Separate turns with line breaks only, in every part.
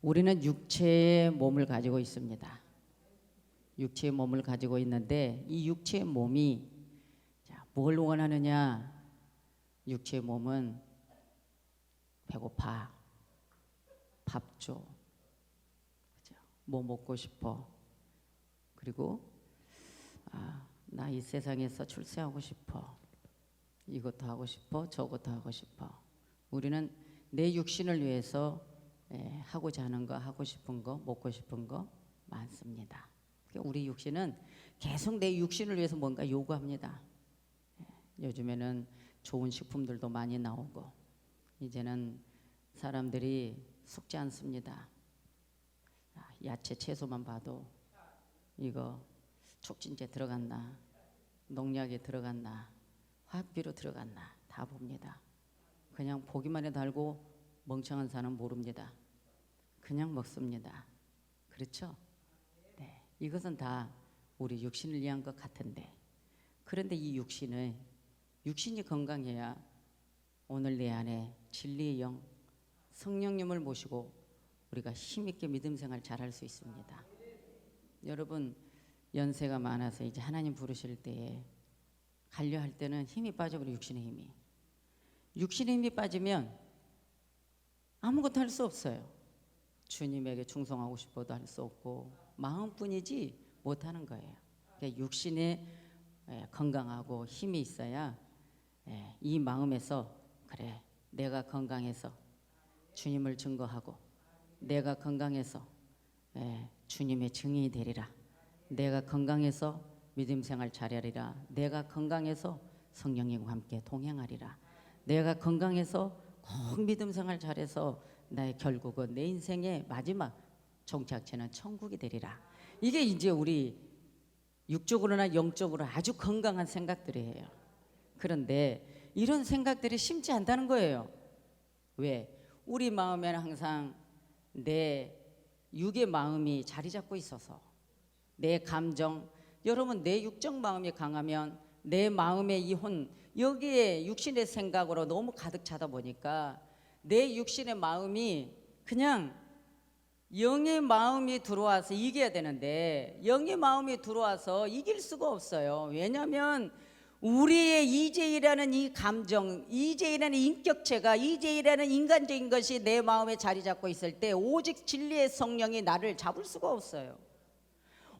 우리는 육체의 몸을 가지고 있습니다. 육체의 몸을 가지고 있는데 이 육체의 몸이 뭘 원하느냐? 육체의 몸은 배고파, 밥 줘, 뭐 먹고 싶어, 그리고 나 이 세상에서 출세하고 싶어, 이것도 하고 싶어, 저것도 하고 싶어. 우리는 내 육신을 위해서 하고자 하는 거, 하고 싶은 거, 먹고 싶은 거 많습니다. 우리 육신은 계속 내 육신을 위해서 뭔가 요구합니다. 요즘에는 좋은 식품들도 많이 나오고 이제는 사람들이 속지 않습니다. 야채 채소만 봐도 이거 촉진제 들어갔나, 농약에 들어갔나, 화학비료 들어갔나 다 봅니다. 그냥 보기만 해도 알고 멍청한 사람은 모릅니다. 그냥 먹습니다. 그렇죠? 네, 이것은 다 우리 육신을 위한 것 같은데, 그런데 이 육신이 건강해야 오늘 내 안에 진리의 영 성령님을 모시고 우리가 힘있게 믿음 생활 잘할 수 있습니다. 여러분, 연세가 많아서 이제 하나님 부르실 때에 가려 할 때는 힘이 빠져버려. 육신의 힘이 빠지면 아무것도 할 수 없어요. 주님에게 충성하고 싶어도 할 수 없고 마음뿐이지 못하는 거예요. 그러니까 육신에 건강하고 힘이 있어야 이 마음에서 그래, 내가 건강해서 주님을 증거하고, 내가 건강해서 주님의 증인이 되리라, 내가 건강해서 믿음 생활 잘하리라, 내가 건강해서 성령님과 함께 동행하리라, 내가 건강해서 꼭 믿음 생활 잘해서 나의 결국은 내 인생의 마지막 종착지는 천국이 되리라. 이게 이제 우리 육적으로나 영적으로 아주 건강한 생각들이에요. 그런데 이런 생각들이 심지 않다는 거예요. 왜? 우리 마음에는 항상 내 육의 마음이 자리 잡고 있어서, 내 감정, 여러분 내 육적 마음이 강하면 내 마음의 이혼, 여기에 육신의 생각으로 너무 가득 차다 보니까 내 육신의 마음이 그냥 영의 마음이 들어와서 이겨야 되는데 영의 마음이 들어와서 이길 수가 없어요. 왜냐하면 우리의 이제이라는 이 감정, 이제이라는 인격체가, 이제이라는 인간적인 것이 내 마음에 자리 잡고 있을 때 오직 진리의 성령이 나를 잡을 수가 없어요.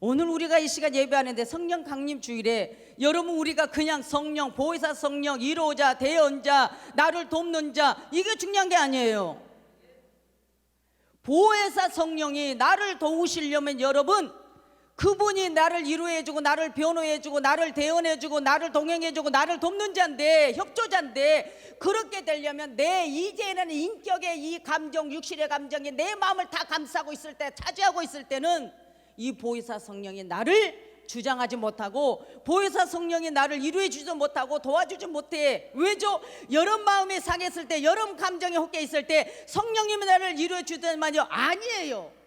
오늘 우리가 이 시간 예배하는데 성령 강림 주일에 여러분, 우리가 그냥 성령, 보혜사 성령, 이로자, 대언자, 나를 돕는 자, 이게 중요한 게 아니에요. 보혜사 성령이 나를 도우시려면 여러분, 그분이 나를 위로해주고 나를 변호해주고 나를 대언해주고 나를 동행해주고 나를 돕는 자인데, 협조자인데, 그렇게 되려면 내 이제는 인격의 이 감정, 육신의 감정이 내 마음을 다 감싸고 있을 때, 차지하고 있을 때는 이 보혜사 성령이 나를 주장하지 못하고, 보혜사 성령이 나를 위로해 주지 못하고 도와주지 못해. 왜죠? 여러 마음이 상했을 때, 여러 감정이 혹해 있을 때 성령님이 나를 위로해 주더만요. 아니에요.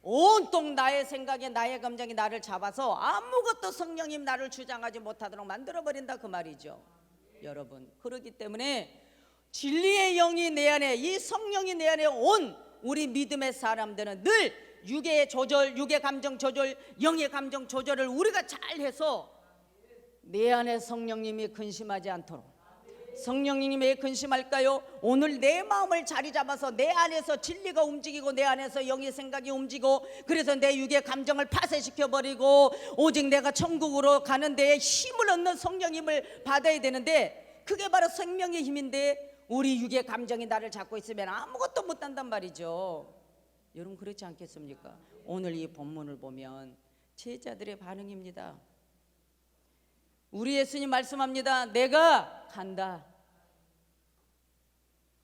온통 나의 생각에, 나의 감정이 나를 잡아서 아무것도 성령님 나를 주장하지 못하도록 만들어버린다, 그 말이죠. 여러분, 그렇기 때문에 진리의 영이 내 안에, 이 성령이 내 안에 온 우리 믿음의 사람들은 늘 육의 조절, 육의 감정 조절, 영의 감정 조절을 우리가 잘해서 내 안에 성령님이 근심하지 않도록. 성령님이 왜 근심할까요? 오늘 내 마음을 자리 잡아서 내 안에서 진리가 움직이고 내 안에서 영의 생각이 움직이고, 그래서 내 육의 감정을 파쇄시켜버리고 오직 내가 천국으로 가는 데에 힘을 얻는 성령님을 받아야 되는데, 그게 바로 생명의 힘인데 우리 육의 감정이 나를 잡고 있으면 아무것도 못한단 말이죠. 여러분, 그렇지 않겠습니까? 오늘 이 본문을 보면 제자들의 반응입니다. 우리 예수님 말씀합니다. 내가 간다.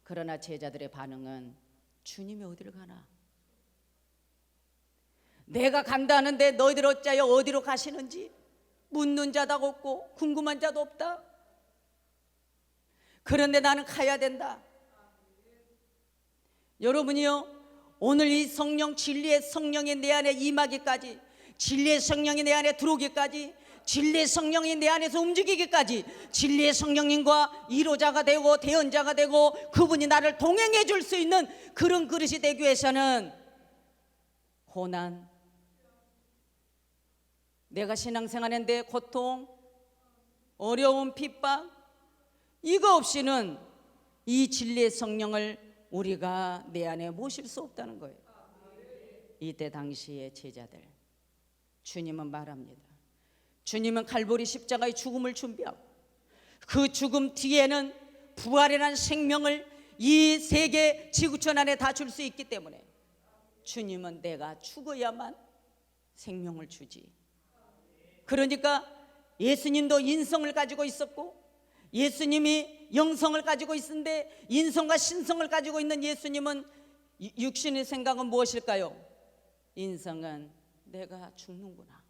그러나 제자들의 반응은 주님이 어디를 가나? 내가 간다 하는데 너희들 어찌하여 어디로 가시는지 묻는 자도 없고 궁금한 자도 없다. 그런데 나는 가야 된다. 여러분이요, 오늘 이 성령, 진리의 성령이 내 안에 임하기까지, 진리의 성령이 내 안에 들어오기까지, 진리의 성령이 내 안에서 움직이기까지, 진리의 성령님과 이로자가 되고 대언자가 되고 그분이 나를 동행해 줄 수 있는 그런 그릇이 되기 위해서는 고난, 내가 신앙생활하는데 고통, 어려움, 핍박, 이거 없이는 이 진리의 성령을 우리가 내 안에 모실 수 없다는 거예요. 이때 당시의 제자들, 주님은 말합니다. 주님은 갈보리 십자가의 죽음을 준비하고 그 죽음 뒤에는 부활이라는 생명을 이 세계 지구촌 안에 다 줄 수 있기 때문에 주님은 내가 죽어야만 생명을 주지. 그러니까 예수님도 인성을 가지고 있었고 예수님이 영성을 가지고 있는데 인성과 신성을 가지고 있는 예수님은 육신의 생각은 무엇일까요? 인성은 내가 죽는구나,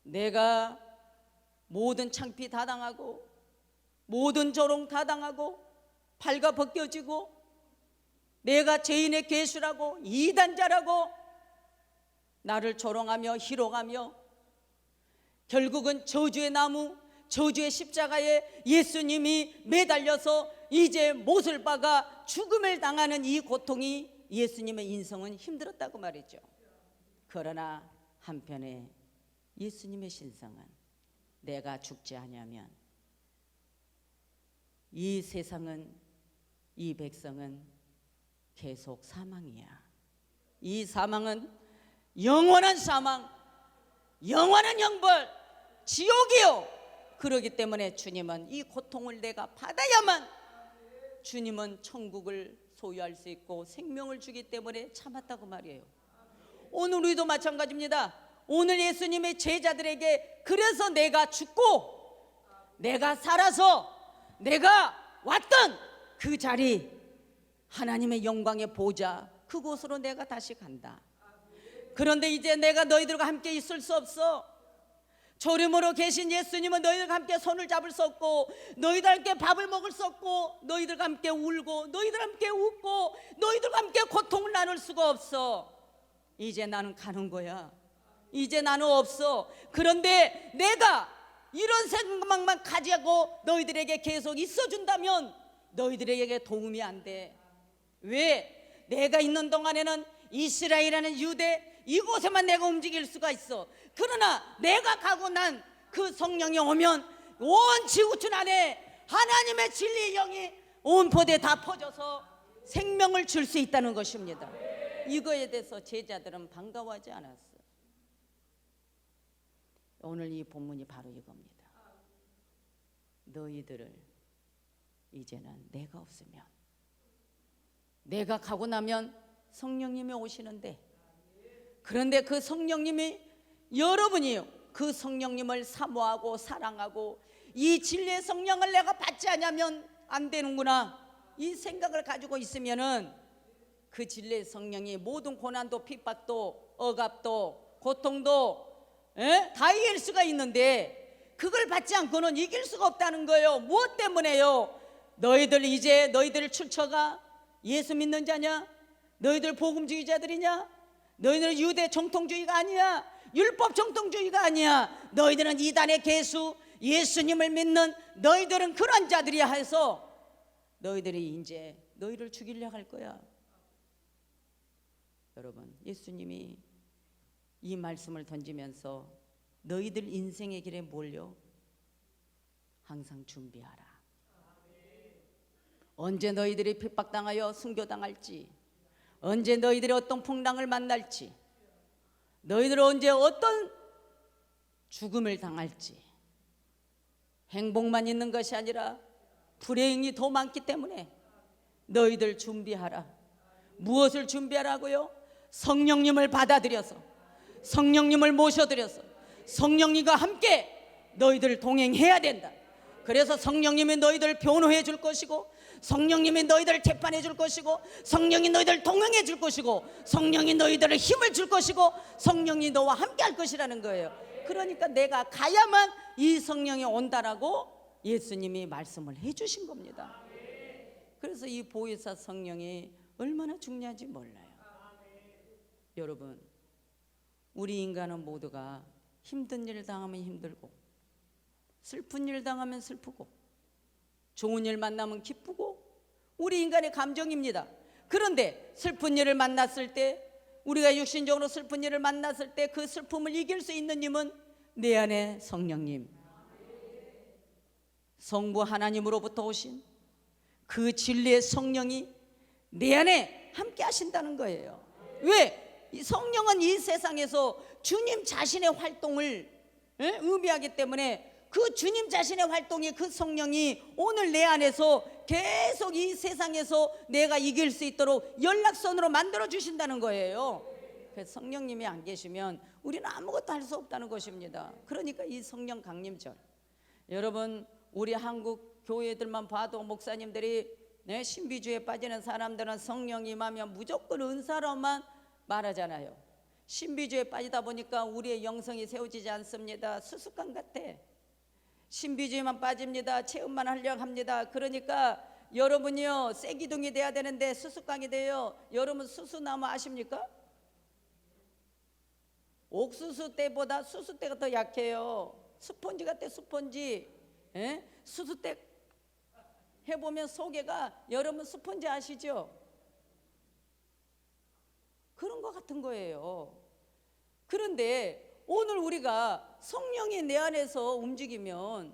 내가 모든 창피 다 당하고 모든 조롱 다 당하고 발가 벗겨지고 내가 죄인의 괴수라고 이단자라고 나를 조롱하며 희롱하며 결국은 저주의 나무, 저주의 십자가에 예수님이 매달려서 이제 못을 박아 죽음을 당하는 이 고통이 예수님의 인성은 힘들었다고 말했죠. 그러나 한편에 예수님의 신성은 내가 죽지 아니하면 이 세상은, 이 백성은 계속 사망이야. 이 사망은 영원한 사망, 영원한 형벌, 지옥이요. 그러기 때문에 주님은 이 고통을 내가 받아야만 주님은 천국을 소유할 수 있고 생명을 주기 때문에 참았다고 말이에요. 오늘 우리도 마찬가지입니다. 오늘 예수님의 제자들에게 그래서 내가 죽고 내가 살아서 내가 왔던 그 자리, 하나님의 영광의 보좌, 그곳으로 내가 다시 간다. 그런데 이제 내가 너희들과 함께 있을 수 없어. 조림으로 계신 예수님은 너희들과 함께 손을 잡을 수 없고 너희들과 함께 밥을 먹을 수 없고 너희들과 함께 울고 너희들과 함께 웃고 너희들과 함께 고통을 나눌 수가 없어. 이제 나는 가는 거야. 이제 나는 없어. 그런데 내가 이런 생각만 가지고 너희들에게 계속 있어준다면 너희들에게 도움이 안 돼. 왜? 내가 있는 동안에는 이스라엘이라는 유대 이곳에만 내가 움직일 수가 있어. 그러나 내가 가고 난 그 성령이 오면 온 지구촌 안에 하나님의 진리의 영이 온 포대에 다 퍼져서 생명을 줄 수 있다는 것입니다. 이거에 대해서 제자들은 반가워하지 않았어. 오늘 이 본문이 바로 이겁니다. 너희들을 이제는 내가 없으면, 내가 가고 나면 성령님이 오시는데, 그런데 그 성령님이 여러분이요, 그 성령님을 사모하고 사랑하고 이 진리의 성령을 내가 받지 않으면 안 되는구나, 이 생각을 가지고 있으면은 그 진리의 성령이 모든 고난도 핍박도 억압도 고통도 다 이길 수가 있는데 그걸 받지 않고는 이길 수가 없다는 거예요. 무엇 때문에요? 너희들 이제 너희들 출처가 예수 믿는 자냐? 너희들 복음주의자들이냐? 너희들은 유대 정통주의가 아니야. 율법 정통주의가 아니야. 너희들은 이단의 괴수, 예수님을 믿는 너희들은 그런 자들이야 해서 너희들이 이제 너희를 죽이려 할 거야. 여러분, 예수님이 이 말씀을 던지면서 너희들 인생의 길에 몰려 항상 준비하라. 언제 너희들이 핍박당하여 순교당할지, 언제 너희들이 어떤 풍랑을 만날지, 너희들은 언제 어떤 죽음을 당할지, 행복만 있는 것이 아니라 불행이 더 많기 때문에 너희들 준비하라. 무엇을 준비하라고요? 성령님을 받아들여서, 성령님을 모셔들여서 성령님과 함께 너희들 동행해야 된다. 그래서 성령님이 너희들 변호해 줄 것이고, 성령님이 너희들을 재판해 줄 것이고, 성령이 너희들을 동행해 줄 것이고, 성령이 너희들을 힘을 줄 것이고, 성령이 너와 함께 할 것이라는 거예요. 그러니까 내가 가야만 이 성령이 온다라고 예수님이 말씀을 해 주신 겁니다. 그래서 이 보혜사 성령이 얼마나 중요한지 몰라요. 여러분, 우리 인간은 모두가 힘든 일 당하면 힘들고, 슬픈 일 당하면 슬프고, 좋은 일 만나면 기쁘고, 우리 인간의 감정입니다. 그런데 슬픈 일을 만났을 때 우리가 육신적으로 슬픈 일을 만났을 때 그 슬픔을 이길 수 있는 힘은 내 안에 성령님, 성부 하나님으로부터 오신 그 진리의 성령이 내 안에 함께 하신다는 거예요. 왜? 이 성령은 이 세상에서 주님 자신의 활동을 의미하기 때문에 그 주님 자신의 활동이, 그 성령이 오늘 내 안에서 계속 이 세상에서 내가 이길 수 있도록 연락선으로 만들어 주신다는 거예요. 그래서 성령님이 안 계시면 우리는 아무것도 할 수 없다는 것입니다. 그러니까 이 성령 강림절, 여러분 우리 한국 교회들만 봐도 목사님들이 신비주의에 빠지는 사람들은 성령 임하면 무조건 은사로만 말하잖아요. 신비주의에 빠지다 보니까 우리의 영성이 세워지지 않습니다. 수수깡 같아. 신비주의만 빠집니다. 체험만 하려고 합니다. 그러니까 여러분이요, 쐐기둥이 돼야 되는데 수수깡이 돼요. 여러분 수수나무 아십니까? 옥수수 때보다 수수 때가 더 약해요. 스펀지 같아, 스펀지. 수수 때 해보면 속에가, 여러분 스펀지 아시죠? 그런 것 같은 거예요. 그런데 오늘 우리가 성령이 내 안에서 움직이면,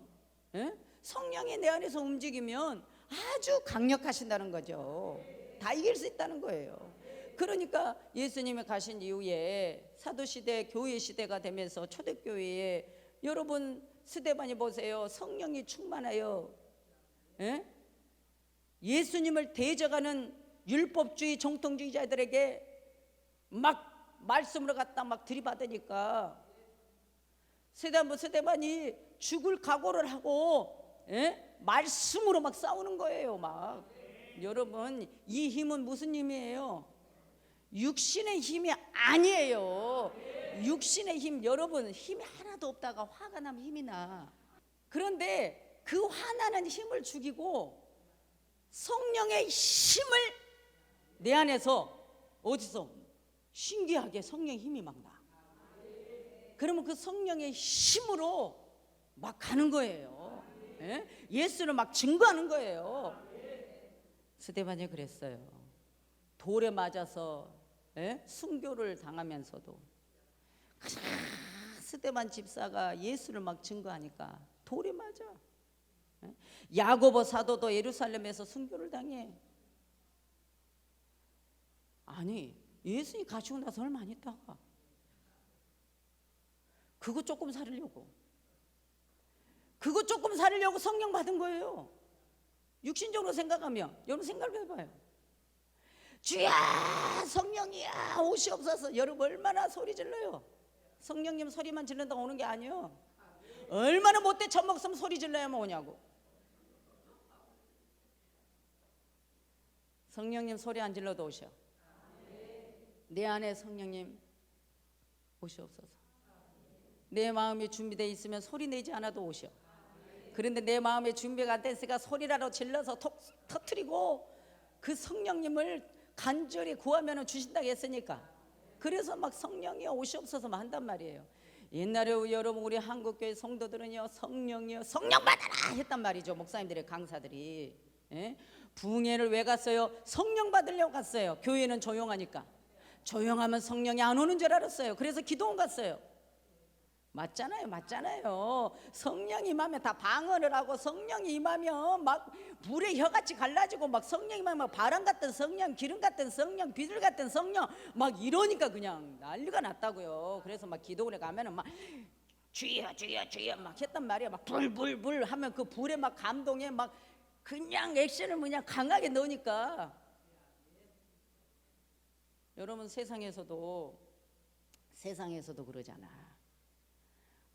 성령이 내 안에서 움직이면 아주 강력하신다는 거죠. 다 이길 수 있다는 거예요. 그러니까 예수님이 가신 이후에 사도시대, 교회시대가 되면서 초대교회에 여러분 스데반이 보세요. 성령이 충만하여 예수님을 대적하는 율법주의 정통주의자들에게 막 말씀으로 갖다 막 들이받으니까 스데반이 죽을 각오를 하고 말씀으로 막 싸우는 거예요. 막 여러분, 이 힘은 무슨 힘이에요? 육신의 힘이 아니에요. 육신의 힘, 여러분 힘이 하나도 없다가 화가 나면 힘이 나. 그런데 그 화나는 힘을 죽이고 성령의 힘을 내 안에서, 어디서? 신기하게 성령의 힘이 막 나. 그러면 그 성령의 힘으로 막 가는 거예요. 예수를 막 증거하는 거예요. 스데반이 그랬어요. 돌에 맞아서 순교를 당하면서도 스데반 집사가 예수를 막 증거하니까 돌에 맞아. 야고보 사도도 예루살렘에서 순교를 당해. 아니, 예수님 가시고 나서 얼마 안 있다가 그거 조금 살으려고 성령 받은 거예요. 육신적으로 생각하면 여러분 생각을 해봐요. 주야 성령이야 오시옵소서. 여러분 얼마나 소리 질러요. 성령님 소리만 질른다고 오는 게 아니에요. 얼마나 못돼 처먹으면 소리 질러야만 오냐고. 성령님 소리 안 질러도 오셔. 내 안에 성령님 오시옵소서. 내 마음이 준비되어 있으면 소리 내지 않아도 오셔. 그런데 내 마음에 준비가 안 됐으니까 소리라도 질러서 터뜨리고 그 성령님을 간절히 구하면 주신다고 했으니까, 그래서 막 성령이 오시옵소서만 한단 말이에요. 옛날에 여러분 우리 한국교회 성도들은요, 성령이요 성령 받아라 했단 말이죠. 목사님들의 강사들이. 부흥회를 왜 갔어요? 성령 받으려고 갔어요. 교회는 조용하니까. 조용하면 성령이 안 오는 줄 알았어요. 그래서 기도원 갔어요. 맞잖아요. 성령이 임하면 다 방언을 하고, 성령이 임하면 막 불에 혀같이 갈라지고, 막 성령이 임하면 막 바람 같은 성령, 기름 같은 성령, 비둘 같은 성령 막 이러니까 그냥 난리가 났다고요. 그래서 막 기도원에 가면은 막 주여 막 했단 말이야. 막 불 하면 그 불에 막 감동에 막 그냥 액션을 그냥 강하게 넣으니까. 여러분 세상에서도 그러잖아.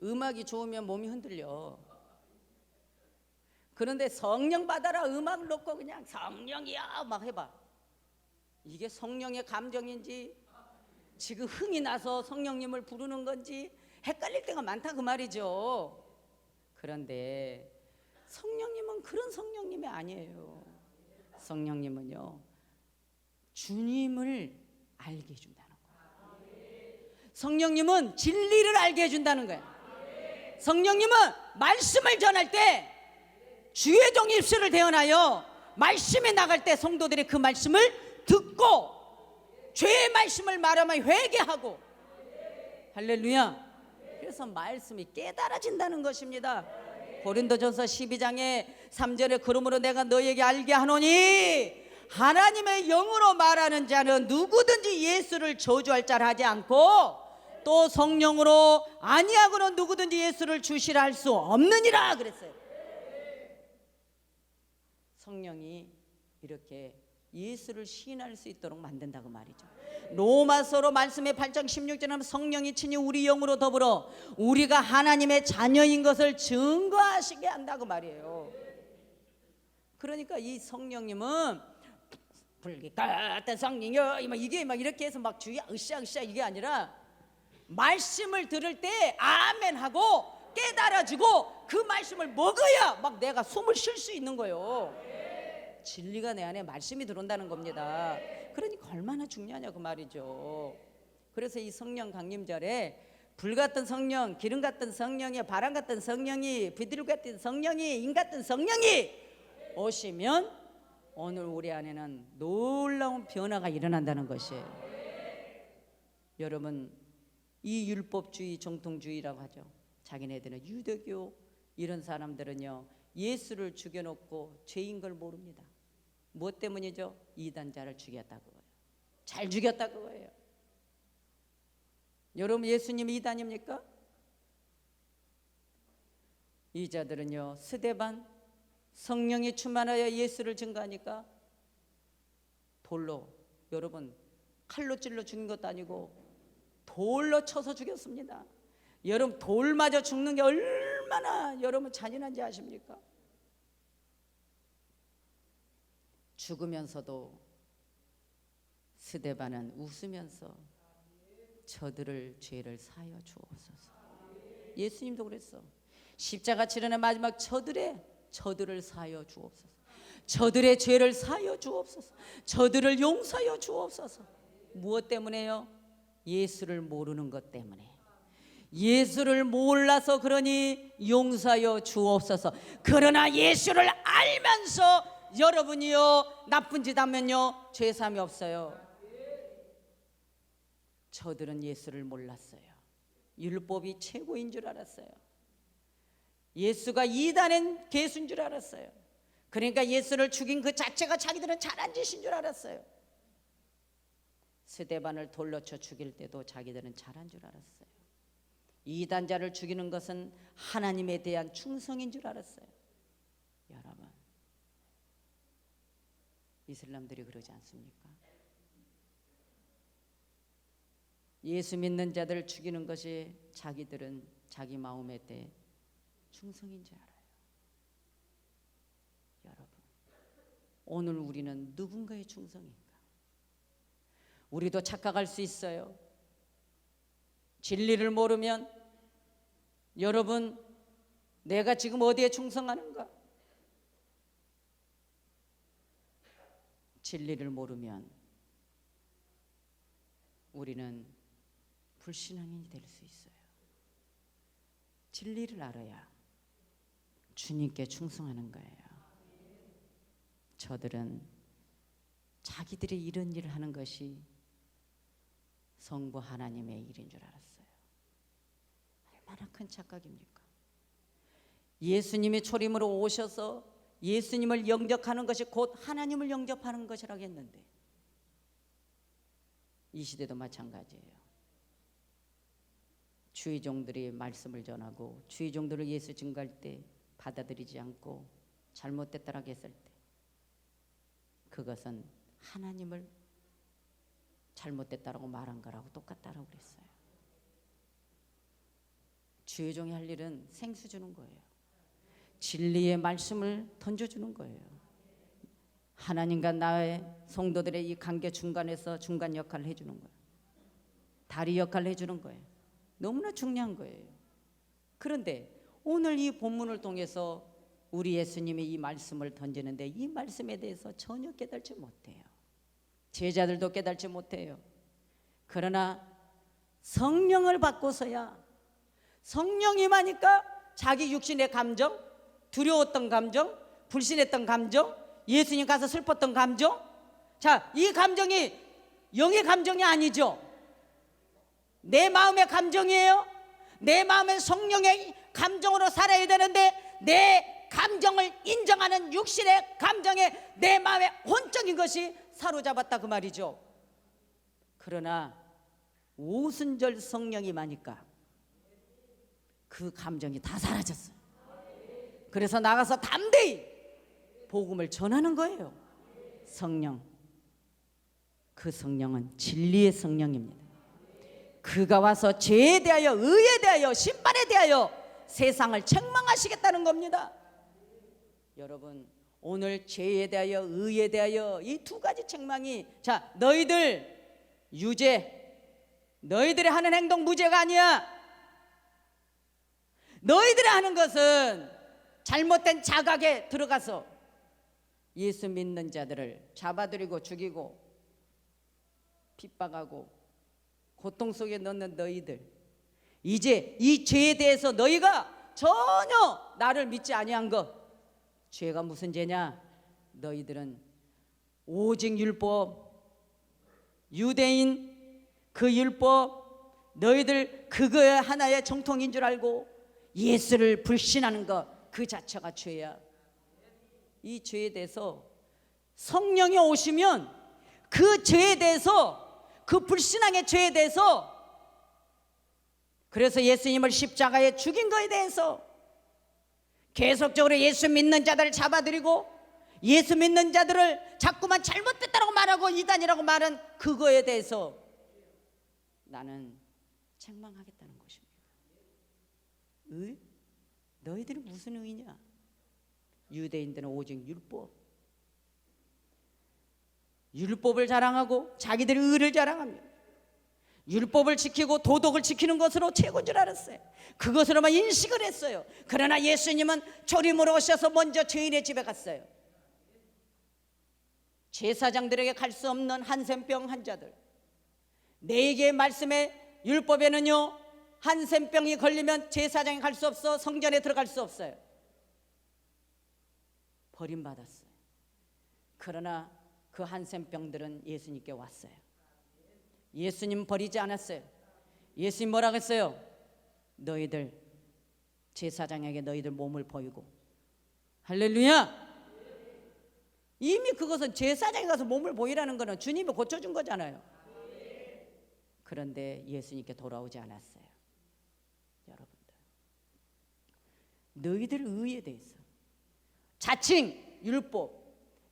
음악이 좋으면 몸이 흔들려. 그런데 성령 받아라 음악을 놓고 그냥 성령이야 막 해봐. 이게 성령의 감정인지 지금 흥이 나서 성령님을 부르는 건지 헷갈릴 때가 많다 그 말이죠. 그런데 성령님은 그런 성령님이 아니에요. 성령님은요, 주님을 알게 해준다는 거예요. 성령님은 진리를 알게 해준다는 거예요. 성령님은 말씀을 전할 때 주의 종 입술을 대언하여 말씀에 나갈 때 성도들이 그 말씀을 듣고 죄의 말씀을 말하면 회개하고, 할렐루야. 그래서 말씀이 깨달아진다는 것입니다. 고린도전서 12장에 3절에 그러므로 내가 너에게 알게 하노니 하나님의 영으로 말하는 자는 누구든지 예수를 저주할 자를 하지 않고 또 성령으로 아니하고는 누구든지 예수를 주시라 할 수 없느니라 그랬어요. 성령이 이렇게 예수를 시인할 수 있도록 만든다고 말이죠. 로마서로 말씀의 8장 16절에 하면 성령이 친히 우리 영으로 더불어 우리가 하나님의 자녀인 것을 증거하시게 한다고 말이에요. 그러니까 이 성령님은 불기 같은 성령이여 이게 막 이렇게 해서 막 주의 으쌰으쌰 이게 아니라 말씀을 들을 때 아멘 하고 깨달아지고 그 말씀을 먹어야 막 내가 숨을 쉴 수 있는 거예요. 진리가 내 안에 말씀이 들어온다는 겁니다. 그러니까 얼마나 중요하냐고 말이죠. 그래서 이 성령 강림절에 불 같은 성령, 기름 같은 성령이, 바람 같은 성령이, 비둘기 같은 성령이, 인 같은 성령이 오시면 오늘 우리 안에는 놀라운 변화가 일어난다는 것이에요. 여러분, 이 율법주의, 정통주의라고 하죠. 자기네들은 유대교 이런 사람들은요 예수를 죽여놓고 죄인 걸 모릅니다. 무엇 때문이죠? 이단자를 죽였다고 해요. 잘 죽였다고 해요. 여러분, 예수님이 이단입니까? 이 자들은요 스데반 성령이 충만하여 예수를 증거하니까 돌로, 여러분 칼로 찔러 죽인 것도 아니고 돌로 쳐서 죽였습니다. 여러분, 돌 맞아 죽는 게 얼마나 여러분 잔인한지 아십니까? 죽으면서도 스데반은 웃으면서 저들을 죄를 사하여 주옵소서. 예수님도 그랬어. 십자가 치르는 마지막 저들을 사하여 주옵소서. 저들의 죄를 사하여 주옵소서. 저들을 용서하여 주옵소서. 무엇 때문에요? 예수를 모르는 것 때문에. 예수를 몰라서 그러니 용서하여 주옵소서. 그러나 예수를 알면서 여러분이요 나쁜 짓 하면요 죄사함이 없어요. 저들은 예수를 몰랐어요. 율법이 최고인 줄 알았어요. 예수가 이단의 개수인 줄 알았어요. 그러니까 예수를 죽인 그 자체가 자기들은 잘한 짓인 줄 알았어요. 스데반을 돌로 쳐 죽일 때도 자기들은 잘한 줄 알았어요. 이단자를 죽이는 것은 하나님에 대한 충성인 줄 알았어요. 여러분, 이슬람들이 그러지 않습니까? 예수 믿는 자들을 죽이는 것이 자기들은 자기 마음에 대해 충성인 줄 알아요. 여러분, 오늘 우리는 누군가의 충성인가? 우리도 착각할 수 있어요. 진리를 모르면 여러분, 내가 지금 어디에 충성하는가? 진리를 모르면 우리는 불신앙인이 될 수 있어요. 진리를 알아야 주님께 충성하는 거예요. 저들은 자기들이 이런 일을 하는 것이 성부 하나님의 일인 줄 알았어요. 얼마나 큰 착각입니까? 예수님이 초림으로 오셔서 예수님을 영접하는 것이 곧 하나님을 영접하는 것이라고 했는데 이 시대도 마찬가지예요. 주의종들이 말씀을 전하고 주의종들을 예수 증거할 때 받아들이지 않고 잘못됐다라고 했을 때 그것은 하나님을 잘못됐다라고 말한 거라고 똑같다라고 그랬어요. 주의종이 할 일은 생수 주는 거예요. 진리의 말씀을 던져주는 거예요. 하나님과 나의 성도들의 이 관계 중간에서 중간 역할을 해주는 거예요. 다리 역할을 해주는 거예요. 너무나 중요한 거예요. 그런데 오늘 이 본문을 통해서 우리 예수님이 이 말씀을 던지는데 이 말씀에 대해서 전혀 깨달지 못해요. 제자들도 깨달지 못해요. 그러나 성령을 받고서야, 성령이 임하니까 자기 육신의 감정, 두려웠던 감정, 불신했던 감정, 예수님 가서 슬펐던 감정, 자, 이 감정이 영의 감정이 아니죠. 내 마음의 감정이에요. 내 마음의 성령의 감정으로 살아야 되는데 내 감정을 인정하는 육신의 감정에 내 마음의 혼적인 것이 사로잡았다 그 말이죠. 그러나 오순절 성령이 마니까 그 감정이 다 사라졌어요. 그래서 나가서 담대히 복음을 전하는 거예요. 성령, 그 성령은 진리의 성령입니다. 그가 와서 죄에 대하여, 의에 대하여, 심판에 대하여 세상을 책망하시겠다는 겁니다. 여러분, 오늘 죄에 대하여, 의에 대하여 이 두 가지 책망이, 자, 너희들 유죄, 너희들이 하는 행동 무죄가 아니야. 너희들이 하는 것은 잘못된 자각에 들어가서 예수 믿는 자들을 잡아들이고 죽이고 핍박하고 고통 속에 넣는 너희들, 이제 이 죄에 대해서 너희가 전혀 나를 믿지 아니한 것, 죄가 무슨 죄냐? 너희들은 오직 율법, 유대인 그 율법, 너희들 그거 하나의 정통인 줄 알고 예수를 불신하는 것 그 자체가 죄야. 이 죄에 대해서 성령이 오시면 그 죄에 대해서, 그 불신앙의 죄에 대해서, 그래서 예수님을 십자가에 죽인 것에 대해서 계속적으로 예수 믿는 자들을 잡아들이고 예수 믿는 자들을 자꾸만 잘못됐다고 말하고 이단이라고 말한 그거에 대해서 나는 책망하겠다는 것입니다. 의? 너희들이 무슨 의냐? 유대인들은 오직 율법, 율법을 자랑하고 자기들의 의를 자랑합니다. 율법을 지키고 도덕을 지키는 것으로 최고인 줄 알았어요. 그것으로만 인식을 했어요. 그러나 예수님은 조림으로 오셔서 먼저 죄인의 집에 갔어요. 제사장들에게 갈 수 없는 한센병 환자들, 내게 말씀의 율법에는요, 한센병이 걸리면 제사장이 갈 수 없어, 성전에 들어갈 수 없어요. 버림받았어요. 그러나 그 한센병들은 예수님께 왔어요. 예수님 버리지 않았어요. 예수님 뭐라고 했어요? 너희들 제사장에게 너희들 몸을 보이고. 할렐루야. 이미 그것은 제사장에 가서 몸을 보이라는 거는 주님이 고쳐준 거잖아요. 그런데 예수님께 돌아오지 않았어요. 여러분들, 너희들 의에 대해서 자칭 율법,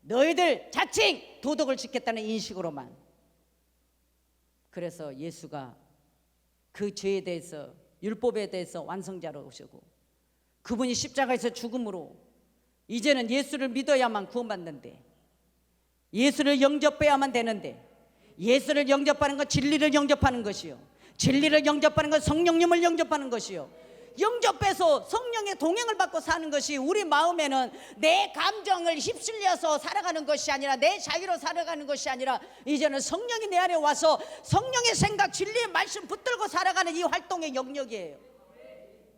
너희들 자칭 도덕을 지켰다는 인식으로만, 그래서 예수가 그 죄에 대해서, 율법에 대해서 완성자로 오시고 그분이 십자가에서 죽음으로 이제는 예수를 믿어야만 구원받는데, 예수를 영접해야만 되는데, 예수를 영접하는 건 진리를 영접하는 것이요, 진리를 영접하는 건 성령님을 영접하는 것이요, 영접해서 성령의 동행을 받고 사는 것이 우리 마음에는 내 감정을 휩쓸려서 살아가는 것이 아니라, 내 자유로 살아가는 것이 아니라, 이제는 성령이 내 안에 와서 성령의 생각, 진리의 말씀 붙들고 살아가는 이 활동의 영역이에요.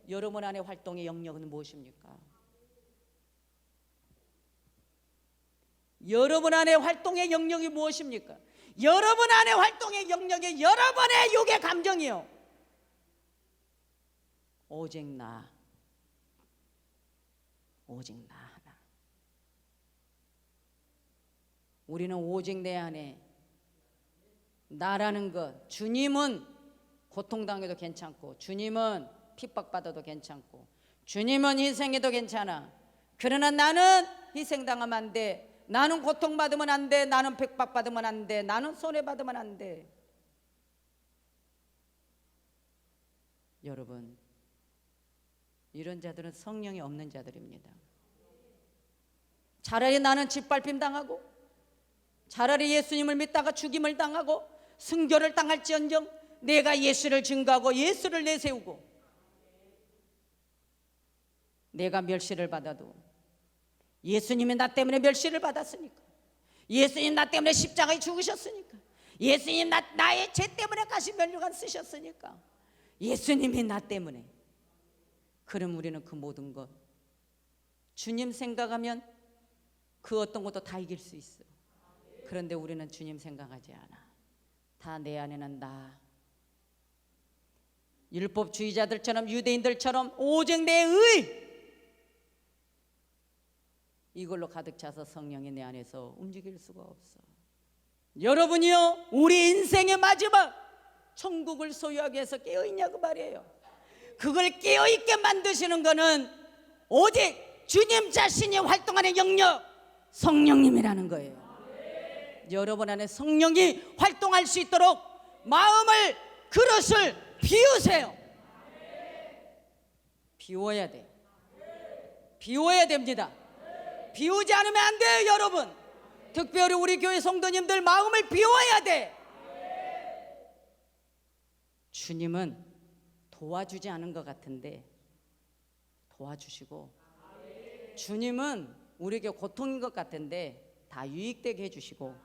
여러분 안에 활동의 영역은 무엇입니까? 여러분 안에 활동의 영역이 무엇입니까? 여러분 안에 활동의 영역이 여러분의 육의 감정이요, 오직 나, 오직 나 하나. 우리는 오직 내 안에 나라는 것, 주님은 고통당해도 괜찮고, 주님은 핍박받아도 괜찮고, 주님은 희생해도 괜찮아. 그러나 나는 희생당하면 안 돼, 나는 고통받으면 안 돼, 나는 핍박받으면 안 돼, 나는 손해받으면 안 돼. 여러분, 이런 자들은 성령이 없는 자들입니다. 차라리 나는 짓밟힘 당하고, 차라리 예수님을 믿다가 죽임을 당하고 순교를 당할지언정 내가 예수를 증거하고 예수를 내세우고, 내가 멸시를 받아도 예수님이 나 때문에 멸시를 받았으니까, 예수님 나 때문에 십자가에 죽으셨으니까, 예수님 나의 죄 때문에 가시 면류관 쓰셨으니까, 예수님이 나 때문에, 그럼 우리는 그 모든 것 주님 생각하면 그 어떤 것도 다 이길 수 있어. 그런데 우리는 주님 생각하지 않아. 다 내 안에는 나. 율법주의자들처럼 유대인들처럼 오직 내 의 이걸로 가득 차서 성령이 내 안에서 움직일 수가 없어. 여러분이요, 우리 인생의 마지막 천국을 소유하기 위해서 깨어있냐고 말이에요. 그걸 깨어있게 만드시는 거는 오직 주님 자신이 활동하는 영역 성령님이라는 거예요. 여러분 안에 성령이 활동할 수 있도록 마음을, 그릇을 비우세요. 비워야 돼. 비워야 됩니다. 비우지 않으면 안 돼요, 여러분. 특별히 우리 교회 성도님들 마음을 비워야 돼. 주님은 도와주지 않은 것 같은데 도와주시고, 주님은 우리에게 고통인 것 같은데 다 유익되게 해주시고,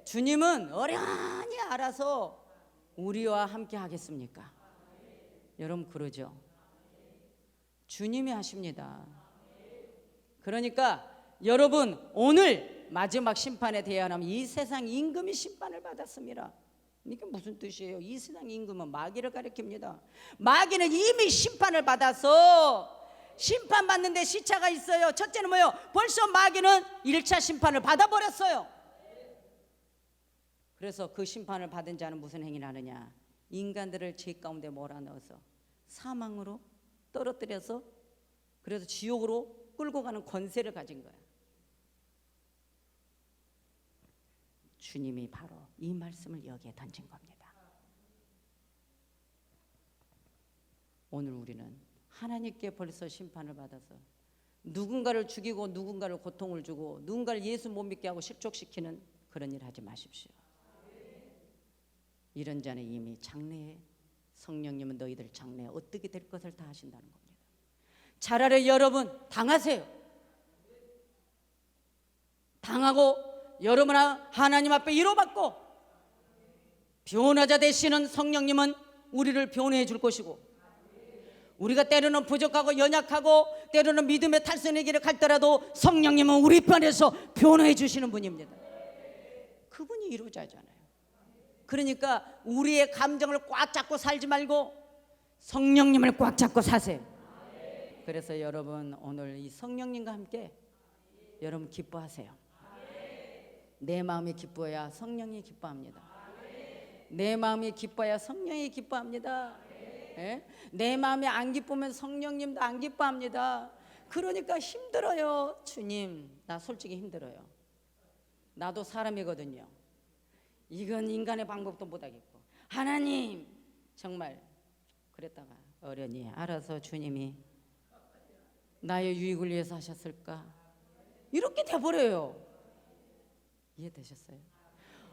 주님은 어련히 알아서 우리와 함께 하겠습니까? 여러분 그러죠? 주님이 하십니다. 그러니까 여러분 오늘 마지막 심판에 대하면 이 세상 임금이 심판을 받았습니다. 이게 무슨 뜻이에요? 이 세상 임금은 마귀를 가리킵니다. 마귀는 이미 심판을 받아서 심판받는데 시차가 있어요. 첫째는 뭐예요? 벌써 마귀는 1차 심판을 받아버렸어요. 그래서 그 심판을 받은 자는 무슨 행위를 하느냐? 인간들을 죄 가운데 몰아넣어서 사망으로 떨어뜨려서 그래서 지옥으로 끌고 가는 권세를 가진 거야. 주님이 바로 이 말씀을 여기에 던진 겁니다. 오늘 우리는 하나님께 벌써 심판을 받아서 누군가를 죽이고 누군가를 고통을 주고 누군가를 예수 못 믿게 하고 실족시키는 그런 일 하지 마십시오. 이런 자는 이미 장래에 성령님은 너희들 장래에 어떻게 될 것을 다 하신다는 겁니다. 차라리 여러분 당하세요. 당하고 여러분 하나님 앞에 위로받고 변호자 되시는 성령님은 우리를 변호해 줄 것이고, 우리가 때로는 부족하고 연약하고 때로는 믿음의 탈선의 길을 갈더라도 성령님은 우리 편에서 변호해 주시는 분입니다. 그분이 이루자잖아요. 그러니까 우리의 감정을 꽉 잡고 살지 말고 성령님을 꽉 잡고 사세요. 그래서 여러분 오늘 이 성령님과 함께 여러분 기뻐하세요. 내 마음이 기뻐야 성령이 기뻐합니다. 내 마음이 기뻐야 성령이 기뻐합니다. 예? 내 마음이 안 기쁘면 성령님도 안 기뻐합니다. 그러니까 힘들어요. 주님, 나 솔직히 힘들어요. 나도 사람이거든요. 이건 인간의 방법도 못하겠고, 하나님 정말 그랬다가 어련히 알아서 주님이 나의 유익을 위해서 하셨을까? 이렇게 돼버려요. 이해되셨어요?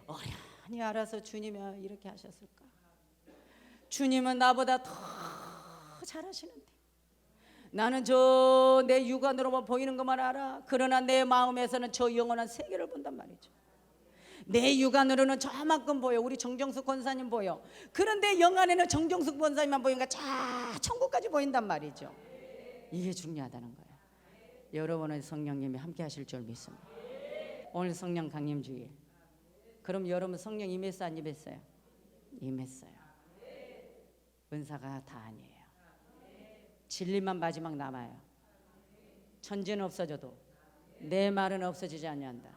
어련히 알아서 주님이 이렇게 하셨을까? 주님은 나보다 더 잘하시는데 나는 저 내 육안으로만 보이는 것만 알아. 그러나 내 마음에서는 저 영원한 세계를 본단 말이죠. 내 육안으로는 저만큼 보여. 우리 정정숙 권사님 보여. 그런데 영안에는 정정숙 권사님만 보이니까 자 천국까지 보인단 말이죠. 이게 중요하다는 거예요. 여러분은 성령님이 함께 하실 줄 믿습니다. 오늘 성령 강림 주일. 그럼 여러분 성령 임했어 안 임했어요? 임했어요. 은사가 다 아니에요. 진리만 마지막 남아요. 천지는 없어져도 내 말은 없어지지 않는다.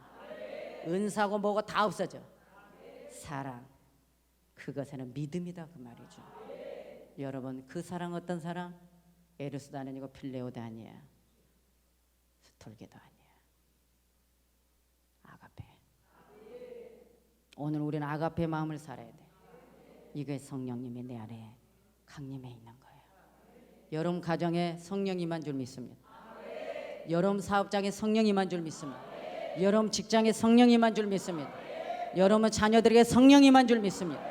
은사고 뭐고 다 없어져. 사랑, 그것에는 믿음이다 그 말이죠. 여러분 그 사랑 어떤 사랑? 에르스도 아니고 필레오도 아니야. 스톨게도 아니야. 아가페. 오늘 우리는 아가페 마음을 살아야 돼. 이게 성령님이 내 안에 강림해 있는 거예요. 여러분 가정에 성령 임한 줄 믿습니다. 여러분 사업장에 성령 임한 줄 믿습니다. 여러분 직장에 성령 임한 줄 믿습니다. 여러분 자녀들에게 성령 임한 줄 믿습니다.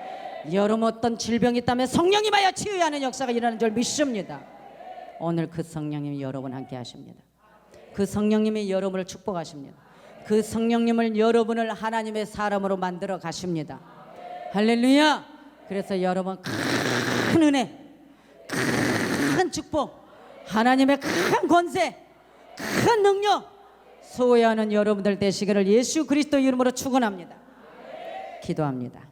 여러분 어떤 질병이 있다면 성령 임하여 치유하는 역사가 일어나는 줄 믿습니다. 오늘 그 성령님이 여러분 함께 하십니다. 그 성령님이 여러분을 축복하십니다. 그 성령님을 여러분을 하나님의 사람으로 만들어 가십니다. 할렐루야. 그래서 여러분 큰 은혜, 큰 축복, 하나님의 큰 권세, 큰 능력 소유하는 여러분들 되시기를 예수 그리스도 이름으로 축원합니다. 기도합니다.